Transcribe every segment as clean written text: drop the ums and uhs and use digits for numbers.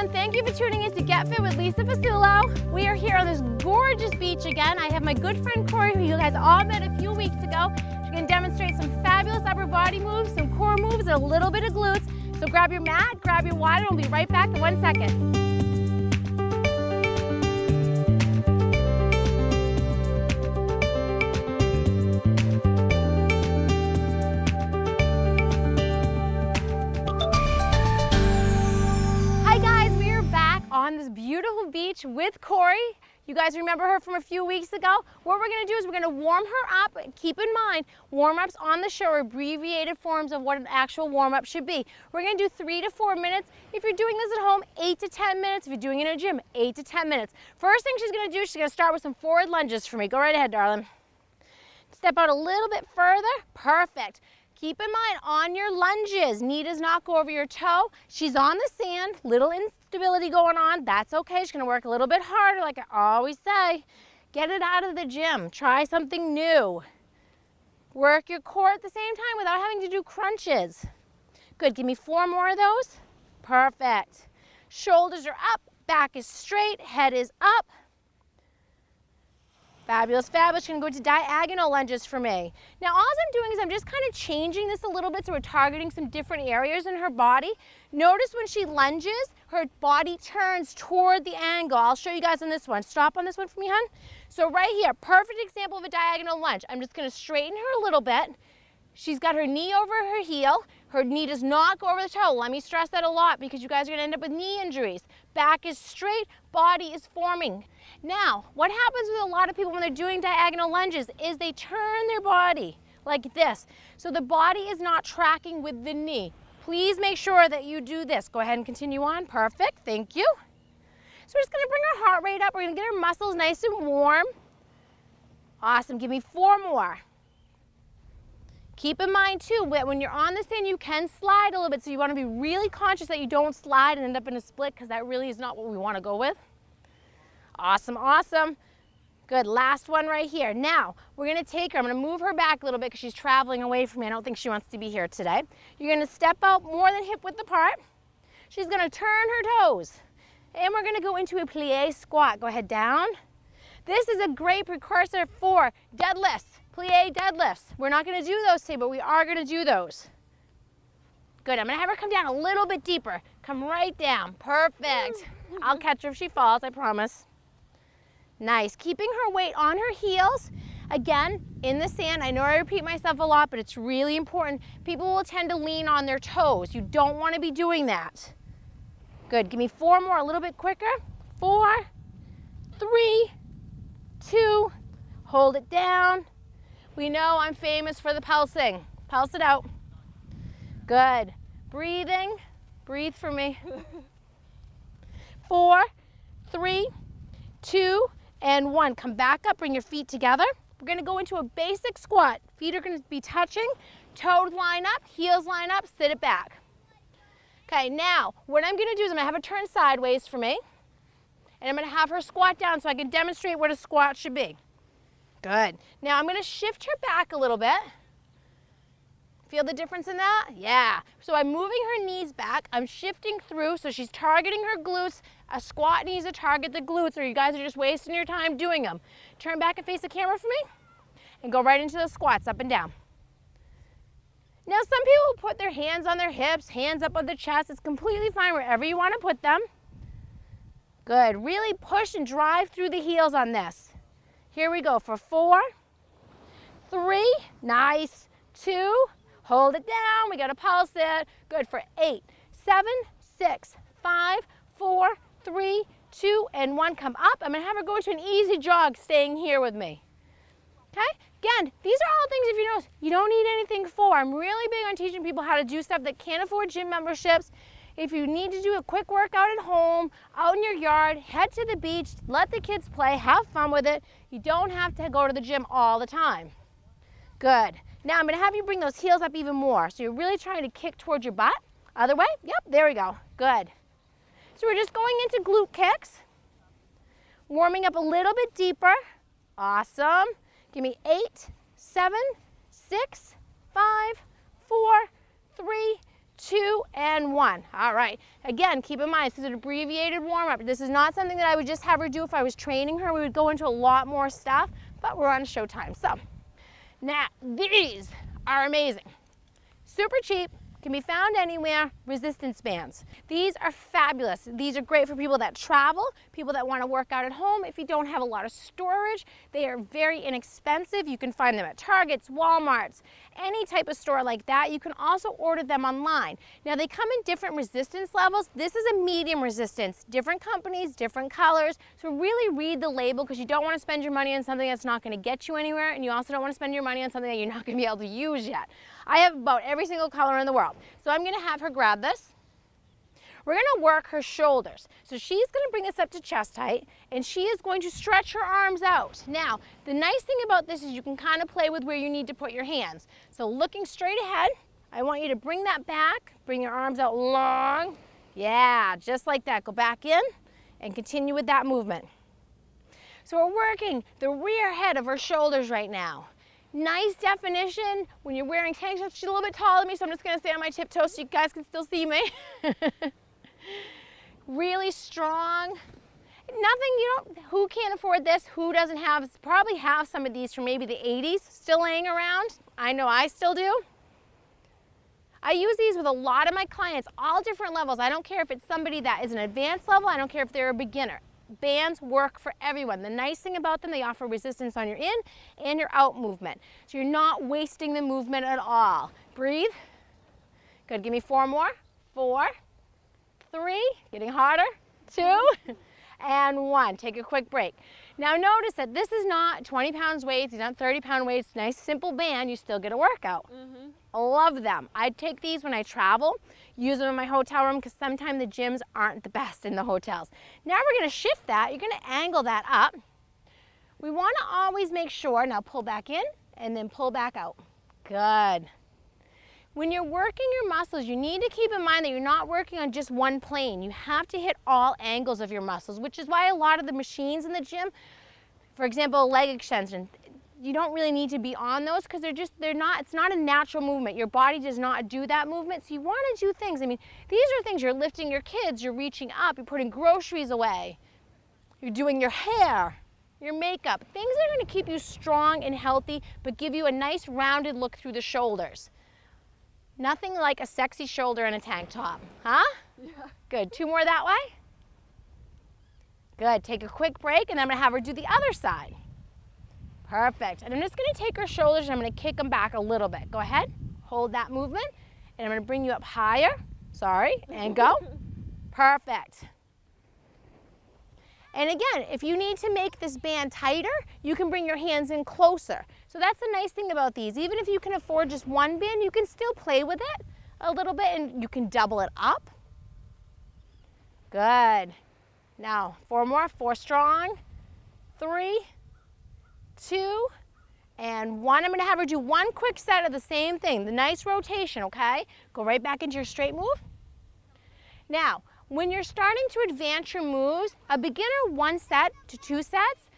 everyone. Thank you for tuning in to Get Fit with Lisa Fasulo. We are here on this gorgeous beach again. I have my good friend Corey, who you guys all met a few weeks ago. She's going to demonstrate some fabulous upper body moves, some core moves, and a little bit of glutes. So grab your mat, grab your water, and we'll be right back in 1 second. On this beautiful beach with Corey. You guys remember her from a few weeks ago? What we're gonna do is we're gonna warm her up. Keep in mind, warm-ups on the show are abbreviated forms of what an actual warm-up should be. We're gonna do 3 to 4 minutes. If you're doing this at home, 8 to 10 minutes. If you're doing it in a gym, 8 to 10 minutes. First thing she's gonna do, she's gonna start with some forward lunges for me. Go right ahead, darling. Step out a little bit further. Perfect. Keep in mind, on your lunges, knee does not go over your toe. She's on the sand, little instability going on. That's okay. She's going to work a little bit harder, like I always say. Get it out of the gym. Try something new. Work your core at the same time without having to do crunches. Good. Give me 4 more of those. Perfect. Shoulders are up, back is straight, head is up. Fabulous, fabulous. You're going to go to diagonal lunges for me. Now all I'm doing is I'm just kind of changing this a little bit so we're targeting some different areas in her body. Notice when she lunges, her body turns toward the angle. I'll show you guys on this one. Stop on this one for me, hon. So right here, perfect example of a diagonal lunge. I'm just going to straighten her a little bit. She's got her knee over her heel. Her knee does not go over the toe. Let me stress that a lot because you guys are going to end up with knee injuries. Back is straight, body is forming. Now, what happens with a lot of people when they're doing diagonal lunges is they turn their body like this. So the body is not tracking with the knee. Please make sure that you do this. Go ahead and continue on. Perfect. Thank you. So we're just going to bring our heart rate up. We're going to get our muscles nice and warm. Awesome. Give me 4 more. Keep in mind too, when you're on the sand, you can slide a little bit. So you want to be really conscious that you don't slide and end up in a split because that really is not what we want to go with. Awesome, awesome. Good, last one right here. Now, we're gonna take her, I'm gonna move her back a little bit because she's traveling away from me. I don't think she wants to be here today. You're gonna step out more than hip width apart. She's gonna turn her toes. And we're gonna go into a plie squat. Go ahead, down. This is a great precursor for deadlifts, plie deadlifts. We're not gonna do those today, but we are gonna do those. Good, I'm gonna have her come down a little bit deeper. Come right down, perfect. I'll catch her if she falls, I promise. Nice, keeping her weight on her heels. Again, in the sand, I know I repeat myself a lot, but it's really important. People will tend to lean on their toes. You don't want to be doing that. Good, give me 4 more, a little bit quicker. 4, 3, 2, hold it down. We know I'm famous for the pulsing. Pulse it out. Good, breathing, breathe for me. 4, 3, 2, and 1. Come back up, bring your feet together. We're gonna go into a basic squat. Feet are gonna be touching, toes line up, heels line up, sit it back. Okay, now, what I'm gonna do is I'm gonna have her turn sideways for me, and I'm gonna have her squat down so I can demonstrate what a squat should be. Good. Now I'm gonna shift her back a little bit. Feel the difference in that? Yeah. So I'm moving her knees back. I'm shifting through, so she's targeting her glutes. A squat needs to target the glutes, or you guys are just wasting your time doing them. Turn back and face the camera for me, and go right into those squats, up and down. Now, some people will put their hands on their hips, hands up on the chest. It's completely fine wherever you want to put them. Good. Really push and drive through the heels on this. Here we go for 4, 3, nice, 2, hold it down, we gotta pulse it. Good for 8, 7, 6, 5, 4, 3, 2, and 1. Come up. I'm gonna have her go to an easy jog staying here with me. Okay? Again, these are all things, if you notice, you don't need anything for. I'm really big on teaching people how to do stuff that can't afford gym memberships. If you need to do a quick workout at home, out in your yard, head to the beach, let the kids play, have fun with it. You don't have to go to the gym all the time. Good. Now I'm going to have you bring those heels up even more. So you're really trying to kick towards your butt. Other way. Yep, there we go. Good. So we're just going into glute kicks. Warming up a little bit deeper. Awesome. Give me 8, 7, 6, 5, 4, 3, 2, and 1. All right. Again, keep in mind, this is an abbreviated warm-up. This is not something that I would just have her do if I was training her. We would go into a lot more stuff, but we're on showtime. So, now, these are amazing. Super cheap. Can be found anywhere, resistance bands. These are fabulous. These are great for people that travel, people that want to work out at home. If you don't have a lot of storage, they are very inexpensive. You can find them at Targets, Walmarts, any type of store like that. You can also order them online. Now they come in different resistance levels. This is a medium resistance, different companies, different colors. So really read the label because you don't want to spend your money on something that's not going to get you anywhere, and you also don't want to spend your money on something that you're not going to be able to use yet. I have about every single color in the world. So I'm going to have her grab this. We're going to work her shoulders. So she's going to bring this up to chest height, and she is going to stretch her arms out. Now, the nice thing about this is you can kind of play with where you need to put your hands. So looking straight ahead, I want you to bring that back, bring your arms out long. Yeah, just like that. Go back in and continue with that movement. So we're working the rear head of her shoulders right now. Nice definition. When you're wearing tank tops, she's a little bit taller than me, so I'm just going to stay on my tiptoes so you guys can still see me. Really strong. Who can't afford this? Who doesn't have, probably have some of these from maybe the 80s still laying around. I know I still do. I use these with a lot of my clients, all different levels. I don't care if it's somebody that is an advanced level. I don't care if they're a beginner. Bands work for everyone. The nice thing about them, they offer resistance on your in and your out movement. So you're not wasting the movement at all. Breathe. Good, give me 4 more. 4, 3, getting harder, 2, and 1. Take a quick break. Now notice that this is not 20 pounds weights, these aren't 30-pound weights, nice simple band, you still get a workout. I love them. I take these when I travel, use them in my hotel room because sometimes the gyms aren't the best in the hotels. Now we're going to shift that, you're going to angle that up. We want to always make sure, now pull back in and then pull back out. Good. When you're working your muscles, you need to keep in mind that you're not working on just one plane. You have to hit all angles of your muscles, which is why a lot of the machines in the gym, for example, leg extension, you don't really need to be on those because it's not a natural movement. Your body does not do that movement, so you want to do things. I mean, these are things you're lifting your kids, you're reaching up, you're putting groceries away, you're doing your hair, your makeup. Things that are going to keep you strong and healthy, but give you a nice rounded look through the shoulders. Nothing like a sexy shoulder in a tank top, huh? Yeah. Good, 2 more that way. Good, take a quick break and I'm gonna have her do the other side. Perfect, and I'm just gonna take her shoulders and I'm gonna kick them back a little bit. Go ahead, hold that movement, and I'm gonna bring you up higher, and go. Perfect. And again, if you need to make this band tighter, you can bring your hands in closer. So that's the nice thing about these. Even if you can afford just one band, you can still play with it a little bit and you can double it up. Good. Now, 4 more, 4 strong, 3, 2, and 1. I'm gonna have her do 1 quick set of the same thing, the nice rotation, okay? Go right back into your straight move. Now, when you're starting to advance your moves, a beginner 1 set to 2 sets,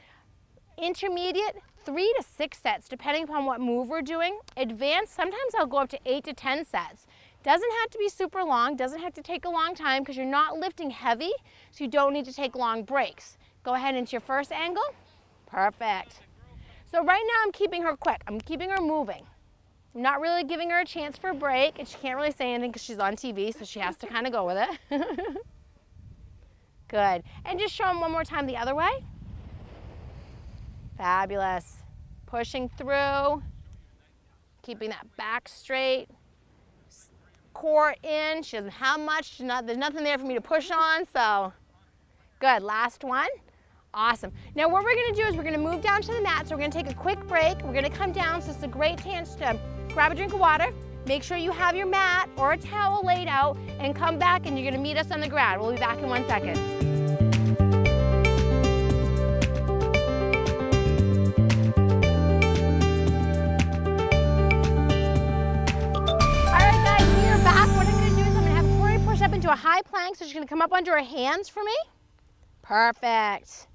intermediate 3 to 6 sets, depending upon what move we're doing. Advanced, sometimes I'll go up to 8 to 10 sets. Doesn't have to be super long, doesn't have to take a long time because you're not lifting heavy, so you don't need to take long breaks. Go ahead into your first angle. Perfect. So right now I'm keeping her quick. I'm keeping her moving. I'm not really giving her a chance for a break, and she can't really say anything because she's on TV, so she has to kind of go with it. Good. And just show them one more time the other way. Fabulous. Pushing through, keeping that back straight, core in. She doesn't have much, there's nothing there for me to push on, so good. Last one. Awesome. Now what we're going to do is we're going to move down to the mat, so we're going to take a quick break. We're going to come down, so it's a great chance to grab a drink of water, make sure you have your mat or a towel laid out, and come back and you're going to meet us on the ground. We'll be back in 1 second. Alright guys, we are back. What I'm going to do is I'm going to have Corey push up into a high plank, so she's going to come up onto her hands for me. Perfect.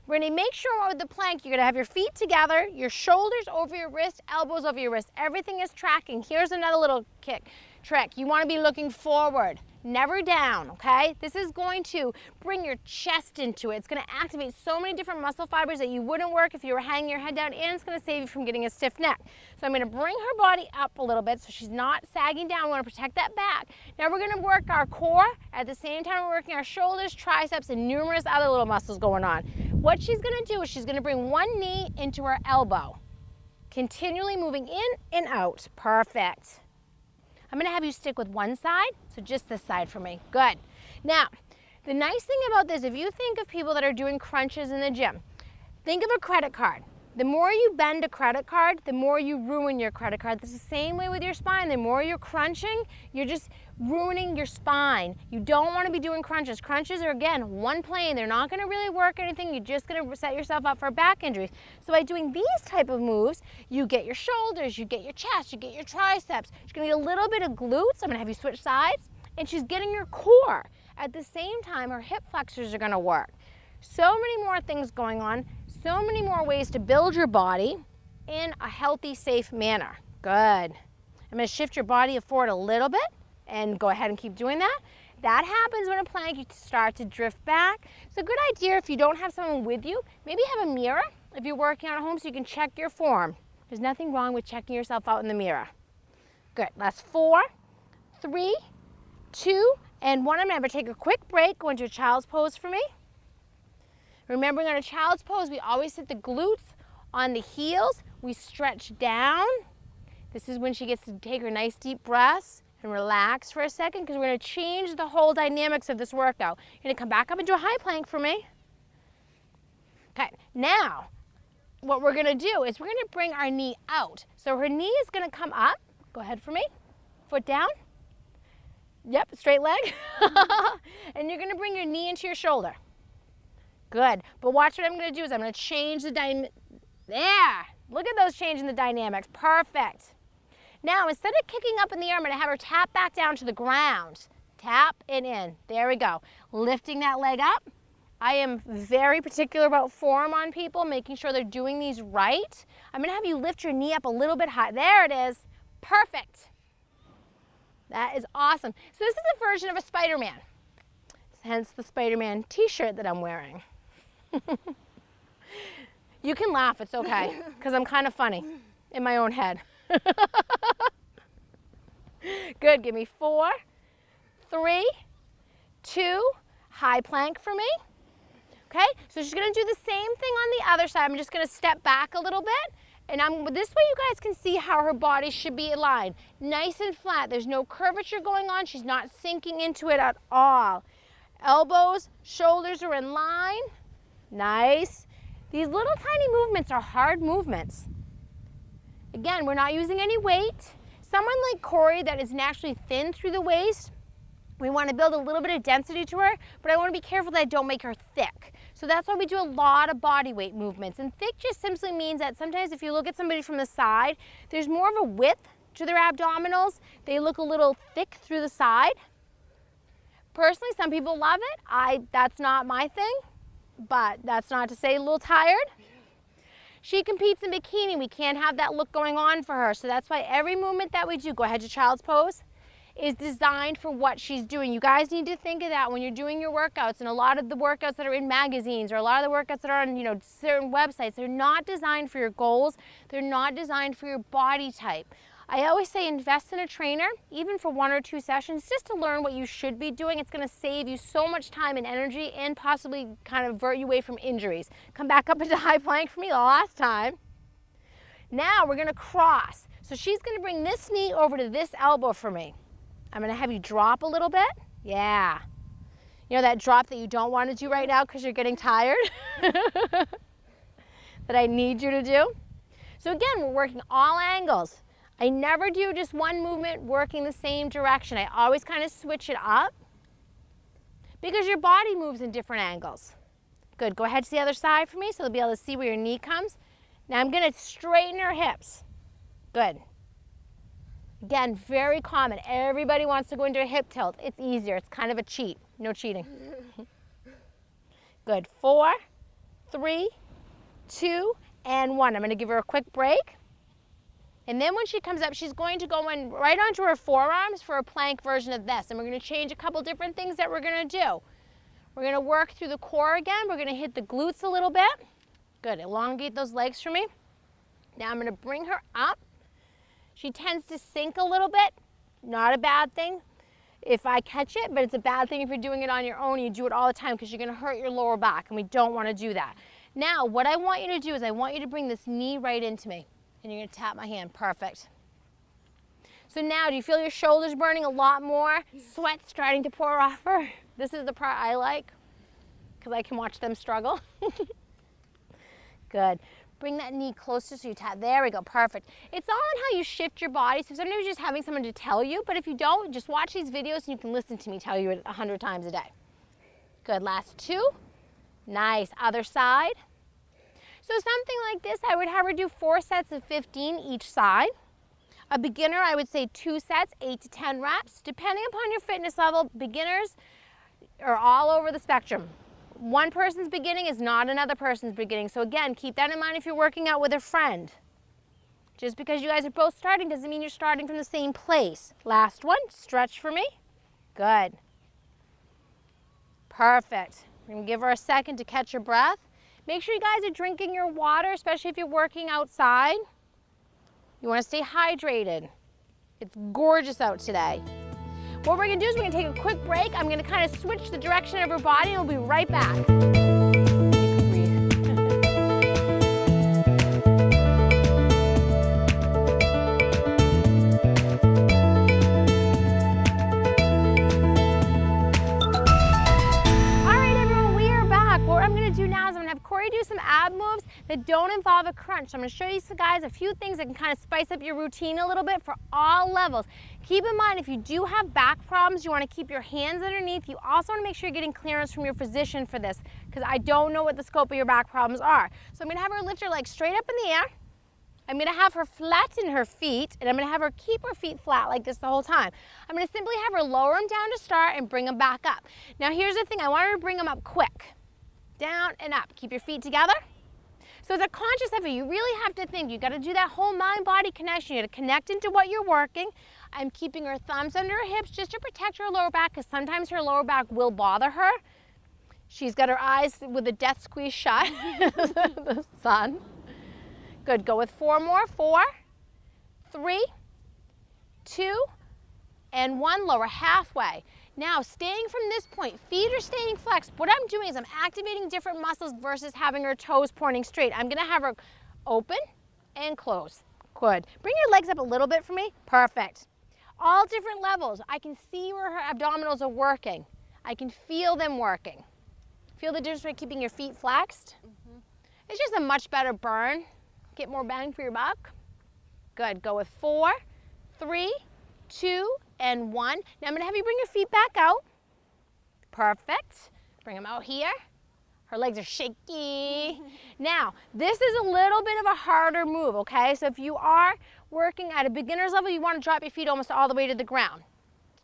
We're gonna make sure with the plank, you're gonna have your feet together, your shoulders over your wrist, elbows over your wrist. Everything is tracking. Here's another little trick. You wanna be looking forward, never down, okay? This is going to bring your chest into it. It's gonna activate so many different muscle fibers that you wouldn't work if you were hanging your head down, and it's gonna save you from getting a stiff neck. So I'm gonna bring her body up a little bit so she's not sagging down. We wanna protect that back. Now we're gonna work our core. At the same time, we're working our shoulders, triceps, and numerous other little muscles going on. What she's gonna do is she's gonna bring one knee into her elbow, continually moving in and out. Perfect. I'm gonna have you stick with one side, so just this side for me. Good. Now, the nice thing about this, if you think of people that are doing crunches in the gym, think of a credit card. The more you bend a credit card, the more you ruin your credit card. It's the same way with your spine. The more you're crunching, you're just ruining your spine. You don't want to be doing crunches. Crunches are, again, one plane. They're not going to really work anything. You're just going to set yourself up for back injuries. So by doing these type of moves, you get your shoulders, you get your chest, you get your triceps. She's going to get a little bit of glutes. I'm going to have you switch sides. And she's getting your core. At the same time, her hip flexors are going to work. So many more things going on. So many more ways to build your body in a healthy, safe manner. Good. I'm going to shift your body forward a little bit and go ahead and keep doing that. That happens when a plank, you start to drift back. It's a good idea if you don't have someone with you, maybe have a mirror if you're working out at home so you can check your form. There's nothing wrong with checking yourself out in the mirror. Good. Last 4, 3, 2, and 1. I'm going to take a quick break. Go into a child's pose for me. Remembering on a child's pose, we always sit the glutes on the heels. We stretch down. This is when she gets to take her nice deep breaths and relax for a second, because we're going to change the whole dynamics of this workout. You're going to come back up into a high plank for me. Okay, now what we're going to do is we're going to bring our knee out. So her knee is going to come up. Go ahead for me. Foot down. Yep, straight leg. And you're going to bring your knee into your shoulder. Good, but watch what I'm going to do is I'm going to change the dynamic. There, look at those changing the dynamics. Perfect. Now, instead of kicking up in the air, I'm going to have her tap back down to the ground. Tap and in. There we go. Lifting that leg up. I am very particular about form on people, making sure they're doing these right. I'm going to have you lift your knee up a little bit high. There it is. Perfect. That is awesome. So this is a version of a Spider-Man. Hence the Spider-Man t-shirt that I'm wearing. You can laugh, it's okay, because I'm kind of funny in my own head. Good, give me 4, 3, 2, high plank for me. Okay, so she's gonna do the same thing on the other side. I'm just gonna step back a little bit, and this way you guys can see how her body should be aligned. Nice and flat, there's no curvature going on. She's not sinking into it at all. Elbows, shoulders are in line. Nice. These little tiny movements are hard movements. Again, we're not using any weight. Someone like Corey that is naturally thin through the waist, we want to build a little bit of density to her, but I want to be careful that I don't make her thick. So that's why we do a lot of body weight movements. And thick just simply means that sometimes if you look at somebody from the side, there's more of a width to their abdominals. They look a little thick through the side. Personally, some people love it. That's not my thing. But that's not to say a little tired. She competes in bikini. We can't have that look going on for her. So that's why every movement that we do, go ahead to child's pose, is designed for what she's doing. You guys need to think of that when you're doing your workouts. And a lot of the workouts that are in magazines or a lot of the workouts that are on certain websites, they're not designed for your goals. They're not designed for your body type. I always say invest in a trainer, even for 1 or 2 sessions, just to learn what you should be doing. It's going to save you so much time and energy and possibly kind of avert you away from injuries. Come back up into high plank for me the last time. Now we're going to cross. So she's going to bring this knee over to this elbow for me. I'm going to have you drop a little bit. Yeah. You know that drop that you don't want to do right now because you're getting tired? That I need you to do? So again, we're working all angles. I never do just one movement working the same direction. I always kind of switch it up because your body moves in different angles. Good, go ahead to the other side for me so they'll be able to see where your knee comes. Now I'm going to straighten her hips. Good. Again, very common. Everybody wants to go into a hip tilt. It's easier. It's kind of a cheat. No cheating. Good. 4, 3, 2, and 1. I'm gonna give her a quick break. And then when she comes up, she's going to go in right onto her forearms for a plank version of this. And we're gonna change a couple different things that we're gonna do. We're gonna work through the core again. We're gonna hit the glutes a little bit. Good, elongate those legs for me. Now I'm gonna bring her up. She tends to sink a little bit. Not a bad thing if I catch it, but it's a bad thing if you're doing it on your own and you do it all the time because you're gonna hurt your lower back, and we don't wanna do that. Now, what I want you to do is I want you to bring this knee right into me, and you're gonna tap my hand, perfect. So now, do you feel your shoulders burning a lot more? Sweat starting to pour off her? This is the part I like, because I can watch them struggle. Good. Bring that knee closer so you tap. There we go, perfect. It's all in how you shift your body. So sometimes you're just having someone to tell you, but if you don't, just watch these videos and you can listen to me tell you it 100 times a day. Good, last 2. Nice, other side. So something like this, I would have her do 4 sets of 15 each side. A beginner, I would say 2 sets, 8 to 10 reps. Depending upon your fitness level, beginners are all over the spectrum. One person's beginning is not another person's beginning. So again, keep that in mind if you're working out with a friend. Just because you guys are both starting doesn't mean you're starting from the same place. Last one, stretch for me. Good. Perfect. We're gonna give her a second to catch her breath. Make sure you guys are drinking your water, especially if you're working outside. You wanna stay hydrated. It's gorgeous out today. What we're gonna do is we're gonna take a quick break. I'm gonna kind of switch the direction of her body and we'll be right back. Corey do some ab moves that don't involve a crunch. So I'm going to show you guys a few things that can kind of spice up your routine a little bit for all levels. Keep in mind, if you do have back problems, you want to keep your hands underneath. You also want to make sure you're getting clearance from your physician for this, because I don't know what the scope of your back problems are. So I'm going to have her lift her legs straight up in the air. I'm going to have her flatten her feet, and I'm going to have her keep her feet flat like this the whole time. I'm going to simply have her lower them down to start and bring them back up. Now here's the thing, I want her to bring them up quick. Down and up. Keep your feet together. So it's a conscious effort. You really have to think. You got to do that whole mind-body connection. You got to connect into what you're working. I'm keeping her thumbs under her hips just to protect her lower back, because sometimes her lower back will bother her. She's got her eyes with a death squeeze shut. The sun. Good. Go with 4 more. 4, 3, 2, and 1. Lower halfway. Now, staying from this point, feet are staying flexed. What I'm doing is I'm activating different muscles versus having her toes pointing straight. I'm gonna have her open and close. Good. Bring your legs up a little bit for me. Perfect. All different levels. I can see where her abdominals are working. I can feel them working. Feel the difference by keeping your feet flexed? Mm-hmm. It's just a much better burn. Get more bang for your buck. Good. Go with 4, 3, 2, and 1. Now I'm going to have you bring your feet back out. Perfect. Bring them out here. Her legs are shaky. Now, this is a little bit of a harder move, okay? So if you are working at a beginner's level, you want to drop your feet almost all the way to the ground.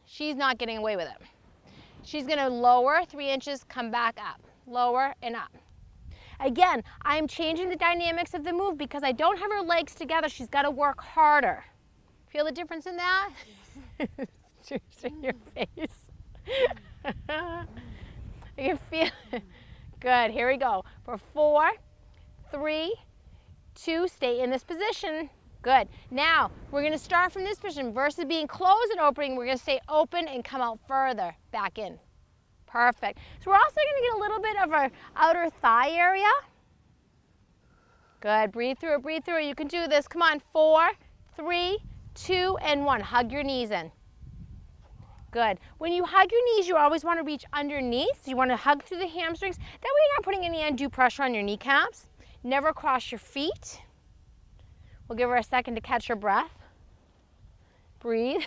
She's not getting away with it. She's going to lower 3 inches, come back up. Lower and up. Again, I'm changing the dynamics of the move because I don't have her legs together. She's got to work harder. Feel the difference in that? In your face. I can feel it. Good, here we go. For 4, 3, 2, stay in this position. Good. Now, we're gonna start from this position. Versus being closed and opening, we're gonna stay open and come out further, back in. Perfect. So we're also gonna get a little bit of our outer thigh area. Good, breathe through it, breathe through it. You can do this. Come on, 4, 3, 2, and 1. Hug your knees in. Good. When you hug your knees, you always want to reach underneath. So you want to hug through the hamstrings. That way you're not putting any undue pressure on your kneecaps. Never cross your feet. We'll give her a second to catch her breath. Breathe.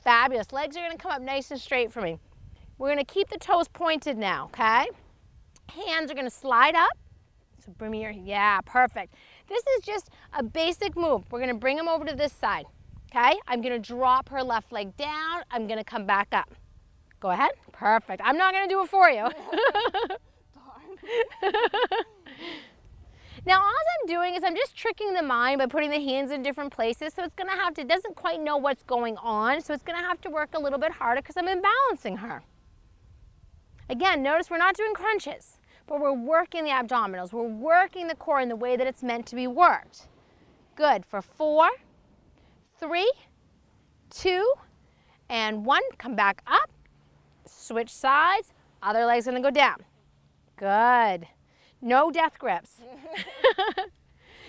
Fabulous. Legs are going to come up nice and straight for me. We're going to keep the toes pointed now, okay? Hands are going to slide up. So bring me your, yeah, perfect. This is just a basic move. We're going to bring them over to this side. Okay, I'm gonna drop her left leg down. I'm gonna come back up. Go ahead. Perfect. I'm not gonna do it for you. Now all I'm doing is I'm just tricking the mind by putting the hands in different places, so it's gonna have to, it doesn't quite know what's going on, so it's gonna have to work a little bit harder because I'm imbalancing her. Again, notice we're not doing crunches, but we're working the abdominals. We're working the core in the way that it's meant to be worked. Good, for 4, 3, 2, and 1. Come back up, switch sides, other leg's gonna go down. Good. No death grips.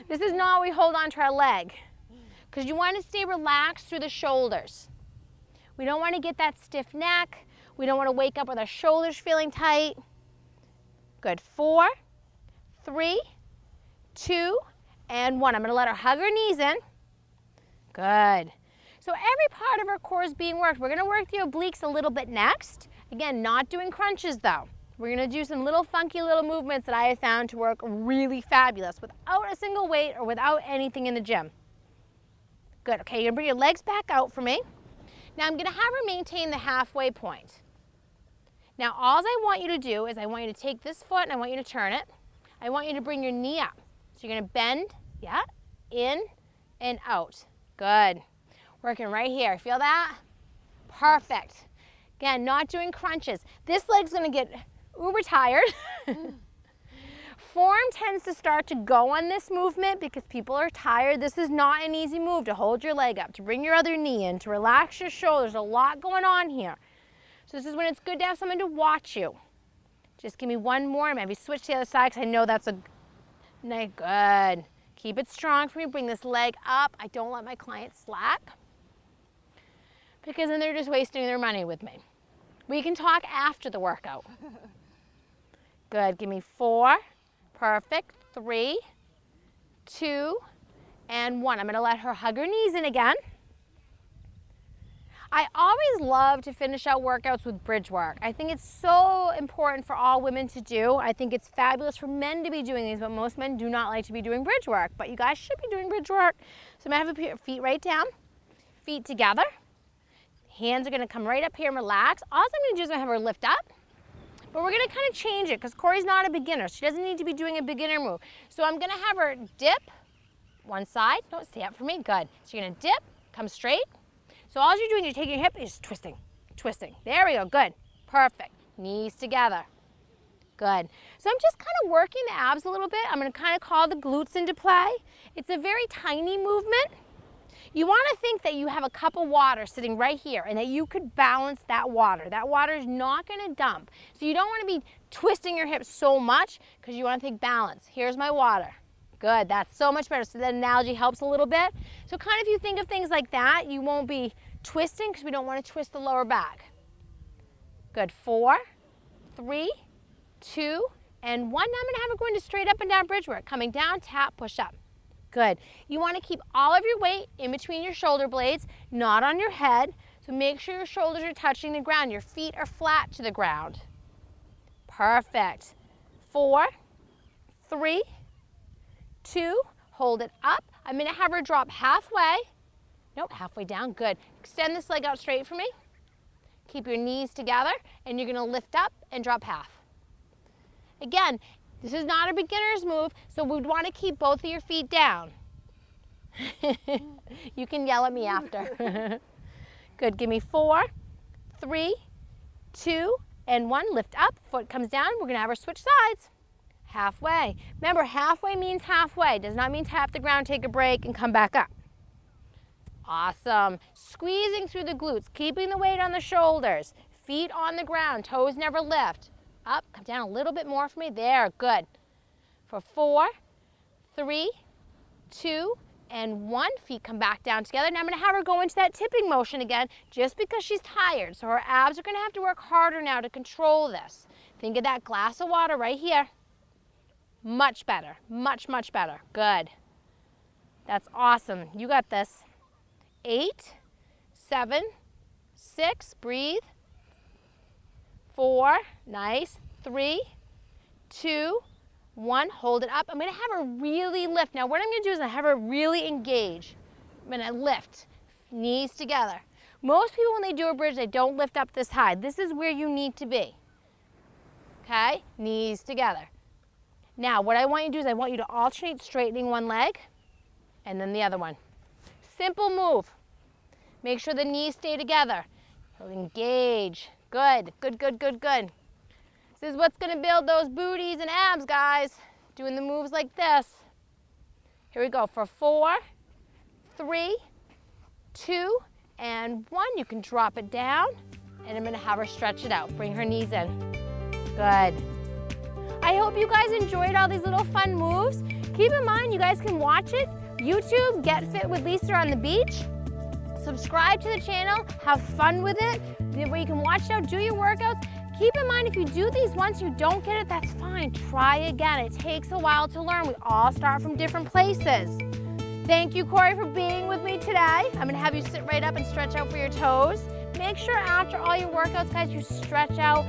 This is not we hold on to our leg, because you want to stay relaxed through the shoulders. We don't want to get that stiff neck. We don't want to wake up with our shoulders feeling tight. Good, 4, 3, 2, and 1. I'm going to let her hug her knees in. Good. So every part of our core is being worked. We're going to work the obliques a little bit next. Again, not doing crunches though. We're going to do some little funky little movements that I have found to work really fabulous without a single weight or without anything in the gym. Good. Okay, you're going to bring your legs back out for me. Now I'm going to have her maintain the halfway point. Now all I want you to do is I want you to take this foot and I want you to turn it. I want you to bring your knee up. So you're going to bend, yeah, in and out. Good. Working right here. Feel that? Perfect. Again, not doing crunches. This leg's going to get uber tired. Form tends to start to go on this movement because people are tired. This is not an easy move to hold your leg up, to bring your other knee in, to relax your shoulders. A lot going on here. So this is when it's good to have someone to watch you. Just give me one more. Maybe switch to the other side because I know that's a nice. Good. Keep it strong for me. Bring this leg up. I don't let my clients slack because then they're just wasting their money with me. We can talk after the workout. Good. Give me 4. Perfect. 3, 2, and 1. I'm going to let her hug her knees in again. I always love to finish out workouts with bridge work. I think it's so important for all women to do. I think it's fabulous for men to be doing these, but most men do not like to be doing bridge work. But you guys should be doing bridge work. So I'm going to have your feet right down, feet together. Hands are going to come right up here and relax. All I'm going to do is I'm going to have her lift up. But we're going to kind of change it because Corey's not a beginner. She doesn't need to be doing a beginner move. So I'm going to have her dip one side. No, stay up for me. Good. So you're going to dip, come straight. So all you're doing, you're taking your hip and just twisting, twisting. There we go. Good. Perfect. Knees together. Good. So I'm just kind of working the abs a little bit. I'm going to kind of call the glutes into play. It's a very tiny movement. You want to think that you have a cup of water sitting right here and that you could balance that water. That water is not going to dump. So you don't want to be twisting your hips so much because you want to think balance. Here's my water. Good, that's so much better. So that analogy helps a little bit. So kind of if you think of things like that, you won't be twisting because we don't want to twist the lower back. Good, 4, 3, 2, and 1. Now I'm going to have her go into straight up and down bridge work. Coming down, tap, push up. Good. You want to keep all of your weight in between your shoulder blades, not on your head. So make sure your shoulders are touching the ground. Your feet are flat to the ground. Perfect. 4, 3, 2, hold it up. I'm going to have her drop halfway. Nope, halfway down. Good. Extend this leg out straight for me. Keep your knees together, and you're going to lift up and drop half. Again, this is not a beginner's move, so we'd want to keep both of your feet down. You can yell at me after. Good. Give me 4, 3, 2, and 1. Lift up. Foot comes down. We're going to have her switch sides. Halfway. Remember, halfway means halfway. Does not mean tap the ground, take a break, and come back up. Awesome. Squeezing through the glutes, keeping the weight on the shoulders. Feet on the ground, toes never lift. Up, come down a little bit more for me. There, good. For 4, 3, 2, and 1. Feet come back down together. Now I'm going to have her go into that tipping motion again just because she's tired. So her abs are going to have to work harder now to control this. Think of that glass of water right here. Much better. Much, much better. Good. That's awesome. You got this. 8, 7, 6. Breathe. 4. Nice. 3, 2, 1. Hold it up. I'm going to have her really lift. Now what I'm going to do is I have her really engage. I'm going to lift. Knees together. Most people when they do a bridge, they don't lift up this high. This is where you need to be. Okay? Knees together. Now, what I want you to do is I want you to alternate straightening one leg and then the other one. Simple move. Make sure the knees stay together. Engage. Good, good, good, good, good. This is what's gonna build those booties and abs, guys. Doing the moves like this. Here we go for 4, 3, 2, and 1. You can drop it down, and I'm gonna have her stretch it out. Bring her knees in. Good. I hope you guys enjoyed all these little fun moves. Keep in mind, you guys can watch it. YouTube, Get Fit with Lisa on the beach. Subscribe to the channel, have fun with it, where you can watch it out, do your workouts. Keep in mind, if you do these once, you don't get it, that's fine. Try again. It takes a while to learn. We all start from different places. Thank you, Corey, for being with me today. I'm gonna have you sit right up and stretch out for your toes. Make sure after all your workouts, guys, you stretch out.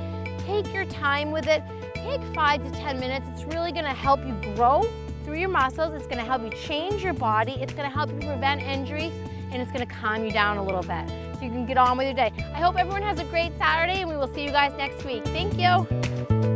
Take your time with it. Take 5 to 10 minutes. It's really gonna help you grow through your muscles. It's gonna help you change your body. It's gonna help you prevent injuries, and it's gonna calm you down a little bit so you can get on with your day. I hope everyone has a great Saturday, and we will see you guys next week. Thank you.